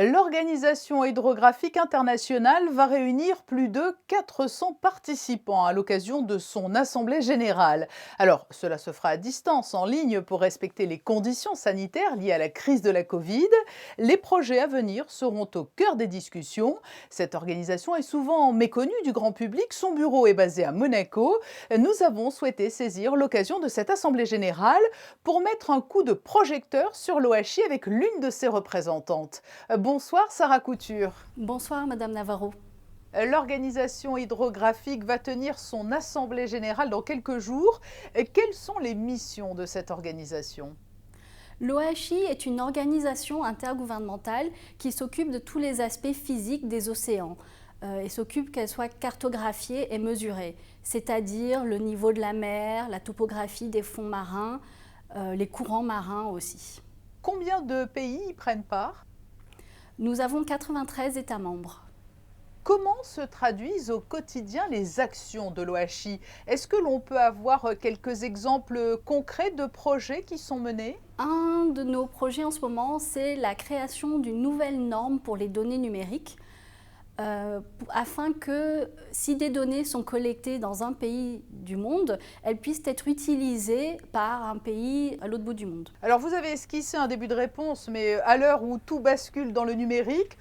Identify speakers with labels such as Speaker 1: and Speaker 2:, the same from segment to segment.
Speaker 1: L'Organisation hydrographique internationale va réunir plus de 400 participants à l'occasion de son assemblée générale. Alors, cela se fera à distance, en ligne, pour respecter les conditions sanitaires liées à la crise de la Covid. Les projets à venir seront au cœur des discussions. Cette organisation est souvent méconnue du grand public. Son bureau est basé à Monaco. Nous avons souhaité saisir l'occasion de cette assemblée générale pour mettre un coup de projecteur sur l'OHI avec l'une de ses représentantes. Bonsoir Sarah Couture.
Speaker 2: Bonsoir Madame Navarro.
Speaker 1: L'organisation hydrographique va tenir son assemblée générale dans quelques jours. Quelles sont les missions de cette organisation?
Speaker 2: L'OHI est une organisation intergouvernementale qui s'occupe de tous les aspects physiques des océans et s'occupe qu'elles soient cartographiées et mesurées, c'est-à-dire le niveau de la mer, la topographie des fonds marins, les courants marins aussi.
Speaker 1: Combien de pays y prennent part?
Speaker 2: Nous avons 93 États membres.
Speaker 1: Comment se traduisent au quotidien les actions de l'OHI? Est-ce que l'on peut avoir quelques exemples concrets de projets qui sont menés?
Speaker 2: Un de nos projets en ce moment, c'est la création d'une nouvelle norme pour les données numériques, afin que si des données sont collectées dans un pays du monde, elles puissent être utilisées par un pays à l'autre bout du monde.
Speaker 1: Alors vous avez esquissé un début de réponse, mais à l'heure où tout bascule dans le numérique,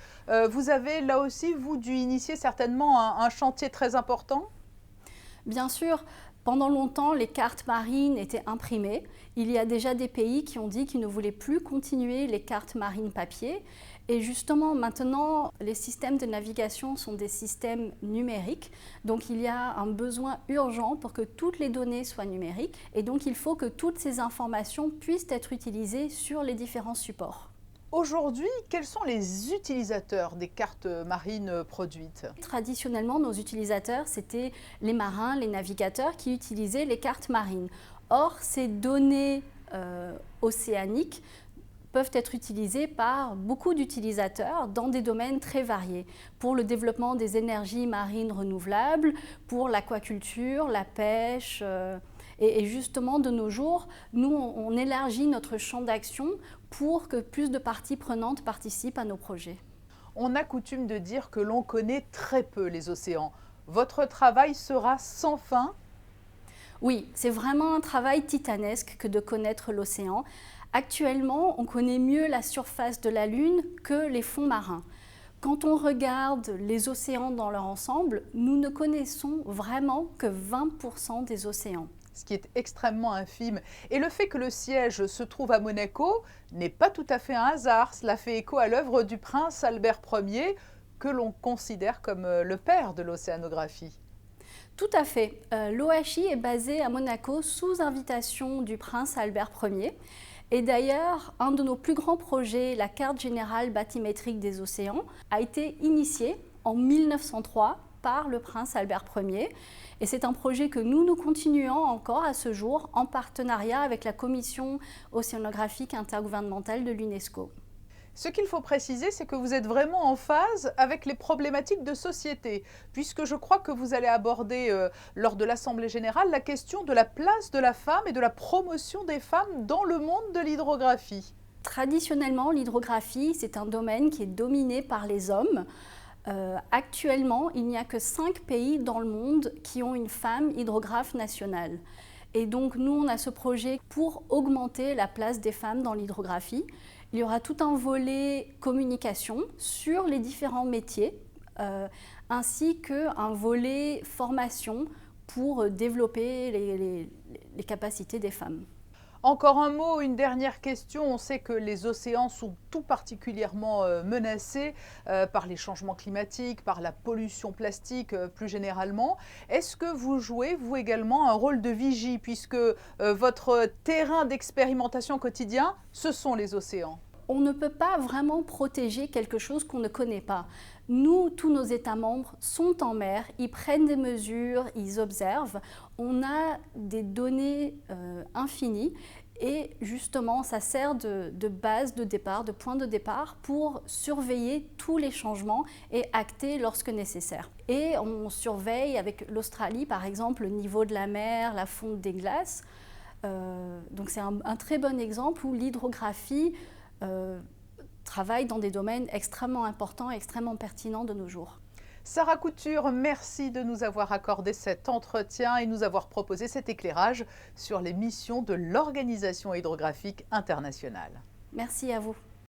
Speaker 1: vous avez là aussi, vous, dû initier certainement un chantier très important?
Speaker 2: Bien sûr, pendant longtemps, les cartes marines étaient imprimées. Il y a déjà des pays qui ont dit qu'ils ne voulaient plus continuer les cartes marines papier. Et justement, maintenant, les systèmes de navigation sont des systèmes numériques. Donc, il y a un besoin urgent pour que toutes les données soient numériques. Et donc, il faut que toutes ces informations puissent être utilisées sur les différents supports.
Speaker 1: Aujourd'hui, quels sont les utilisateurs des cartes marines produites?
Speaker 2: Traditionnellement, nos utilisateurs, c'était les marins, les navigateurs qui utilisaient les cartes marines. Or, ces données océaniques peuvent être utilisées par beaucoup d'utilisateurs dans des domaines très variés, pour le développement des énergies marines renouvelables, pour l'aquaculture, la pêche. Et justement, de nos jours, nous, on élargit notre champ d'action pour que plus de parties prenantes participent à nos projets.
Speaker 1: On a coutume de dire que l'on connaît très peu les océans. Votre travail sera sans fin?
Speaker 2: Oui, c'est vraiment un travail titanesque que de connaître l'océan. Actuellement, on connaît mieux la surface de la Lune que les fonds marins. Quand on regarde les océans dans leur ensemble, nous ne connaissons vraiment que 20% des océans.
Speaker 1: Ce qui est extrêmement infime. Et le fait que le siège se trouve à Monaco n'est pas tout à fait un hasard. Cela fait écho à l'œuvre du prince Albert Ier, que l'on considère comme le père de l'océanographie.
Speaker 2: Tout à fait. L'OHI est basé à Monaco sous invitation du prince Albert Ier. Et d'ailleurs, un de nos plus grands projets, la carte générale bathymétrique des océans, a été initié en 1903 par le prince Albert Ier. Et c'est un projet que nous continuons encore à ce jour en partenariat avec la Commission océanographique intergouvernementale de l'UNESCO.
Speaker 1: Ce qu'il faut préciser, c'est que vous êtes vraiment en phase avec les problématiques de société, puisque je crois que vous allez aborder lors de l'Assemblée générale la question de la place de la femme et de la promotion des femmes dans le monde de l'hydrographie.
Speaker 2: Traditionnellement, l'hydrographie, c'est un domaine qui est dominé par les hommes. Actuellement, il n'y a que 5 pays dans le monde qui ont une femme hydrographe nationale. Et donc, nous, on a ce projet pour augmenter la place des femmes dans l'hydrographie. Il y aura tout un volet communication sur les différents métiers, ainsi qu'un volet formation pour développer les capacités des femmes.
Speaker 1: Encore un mot, une dernière question. On sait que les océans sont tout particulièrement menacés par les changements climatiques, par la pollution plastique plus généralement. Est-ce que vous jouez, vous également, un rôle de vigie, puisque votre terrain d'expérimentation quotidien, ce sont les océans?
Speaker 2: On ne peut pas vraiment protéger quelque chose qu'on ne connaît pas. Nous, tous nos États membres sont en mer, ils prennent des mesures, ils observent. On a des données infinies et justement, ça sert de base de départ, de point de départ pour surveiller tous les changements et acter lorsque nécessaire. Et on surveille avec l'Australie, par exemple, le niveau de la mer, la fonte des glaces. Donc c'est un très bon exemple où l'hydrographie travaillent dans des domaines extrêmement importants et extrêmement pertinents de nos jours.
Speaker 1: Sarah Couture, merci de nous avoir accordé cet entretien et nous avoir proposé cet éclairage sur les missions de l'Organisation hydrographique internationale.
Speaker 2: Merci à vous.